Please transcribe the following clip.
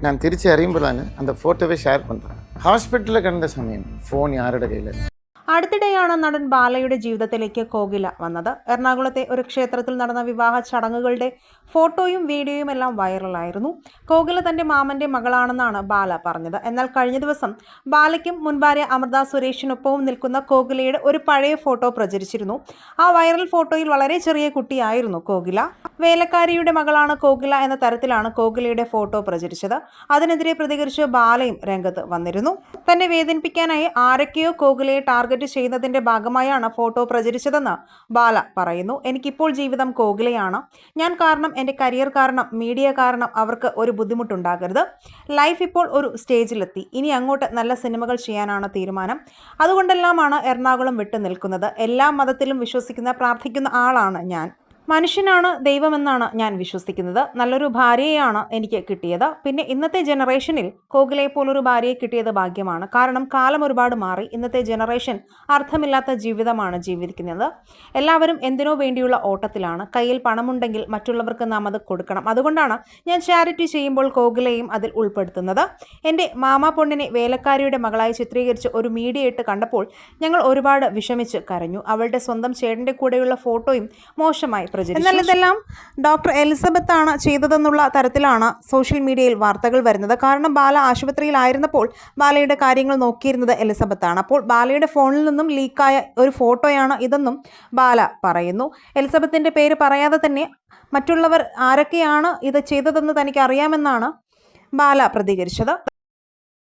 நான் திருச்சி அறியும்போது அந்த ஃபோட்டோவே ஷேர் பண்ணுறேன். ஹாஸ்பிட்டலில் கண்ட சமயம் ஃபோன் யாரோட கையில்? അടുത്തിടെയാണ് നടൻ ബാലയുടെ ജീവിതത്തിലേക്ക് കോകില വന്നത്. എറണാകുളത്തെ ഒരു ക്ഷേത്രത്തിൽ നടന്ന വിവാഹ ചടങ്ങുകളുടെ ഫോട്ടോയും വീഡിയോയും എല്ലാം വൈറലായിരുന്നു. കോകില തന്റെ മാമന്റെ മകളാണെന്നാണ് ബാല പറഞ്ഞത്. എന്നാൽ കഴിഞ്ഞ ദിവസം ബാലയ്ക്കും മുൻഭാര്യ അമൃത സുരേഷിനൊപ്പവും നിൽക്കുന്ന കോകിലയുടെ ഒരു പഴയ ഫോട്ടോ പ്രചരിച്ചിരുന്നു. ആ വൈറൽ ഫോട്ടോയിൽ വളരെ ചെറിയ കുട്ടിയായിരുന്നു കോകില. വേലക്കാരിയുടെ മകളാണ് കോകില എന്ന തരത്തിലാണ് കോകിലയുടെ ഫോട്ടോ പ്രചരിച്ചത്. അതിനെതിരെ പ്രതികരിച്ച് ബാലയും രംഗത്ത് വന്നിരുന്നു. തന്നെ വേദനിപ്പിക്കാനായി ആരൊക്കെയോ കോകിലയെ ടാർഗറ്റ് ചെയ്യുന്നതിന്റെ ഭാഗമായാണ് ഫോട്ടോ പ്രചരിച്ചതെന്ന് ബാല പറയുന്നു. എനിക്കിപ്പോൾ ജീവിതം കോകിലയാണ്. ഞാൻ കാരണം, എൻ്റെ കരിയർ കാരണം, മീഡിയ കാരണം അവർക്ക് ഒരു ബുദ്ധിമുട്ടുണ്ടാകരുത്. ലൈഫ് ഇപ്പോൾ ഒരു സ്റ്റേജിലെത്തി. ഇനി അങ്ങോട്ട് നല്ല സിനിമകൾ ചെയ്യാനാണ് തീരുമാനം. അതുകൊണ്ടെല്ലാമാണ് എറണാകുളം വിട്ടു നിൽക്കുന്നത്. എല്ലാ മതത്തിലും വിശ്വസിക്കുന്ന, പ്രാർത്ഥിക്കുന്ന ആളാണ് ഞാൻ. മനുഷ്യനാണ് ദൈവമെന്നാണ് ഞാൻ വിശ്വസിക്കുന്നത്. നല്ലൊരു ഭാര്യയെയാണ് എനിക്ക് കിട്ടിയത്. പിന്നെ ഇന്നത്തെ ജനറേഷനിൽ കോകിലയെ പോലൊരു ഭാര്യയെ കിട്ടിയത് ഭാഗ്യമാണ്. കാരണം കാലം ഒരുപാട് മാറി. ഇന്നത്തെ ജനറേഷൻ അർത്ഥമില്ലാത്ത ജീവിതമാണ് ജീവിക്കുന്നത്. എല്ലാവരും എന്തിനോ വേണ്ടിയുള്ള ഓട്ടത്തിലാണ്. കയ്യിൽ പണമുണ്ടെങ്കിൽ മറ്റുള്ളവർക്ക് നാം അത് കൊടുക്കണം. അതുകൊണ്ടാണ് ഞാൻ ചാരിറ്റി ചെയ്യുമ്പോൾ കോകിലയും അതിൽ ഉൾപ്പെടുത്തുന്നത്. എൻ്റെ മാമാ പൊണ്ണിനെ വേലക്കാരിയുടെ മകളായി ചിത്രീകരിച്ച് ഒരു മീഡിയ ഇട്ട് കണ്ടപ്പോൾ ഞങ്ങൾ ഒരുപാട് വിഷമിച്ച് കരഞ്ഞു. അവളുടെ സ്വന്തം ചേട്ടൻ്റെ കൂടെയുള്ള ഫോട്ടോയും മോശമായി. എന്നാൽ ഇതെല്ലാം ഡോക്ടർ എലിസബത്ത് ആണ് ചെയ്തതെന്നുള്ള തരത്തിലാണ് സോഷ്യൽ മീഡിയയിൽ വാർത്തകൾ വരുന്നത്. കാരണം ബാല ആശുപത്രിയിലായിരുന്നപ്പോൾ ബാലയുടെ കാര്യങ്ങൾ നോക്കിയിരുന്നത് എലിസബത്താണ്. അപ്പോൾ ബാലയുടെ ഫോണിൽ നിന്നും ലീക്കായ ഒരു ഫോട്ടോയാണ് ഇതെന്നും ബാല പറയുന്നു. എലിസബത്തിൻ്റെ പേര് പറയാതെ തന്നെ മറ്റുള്ളവർ ആരൊക്കെയാണ് ഇത് ചെയ്തതെന്ന് തനിക്ക് അറിയാമെന്നാണ് ബാല പ്രതികരിച്ചത്.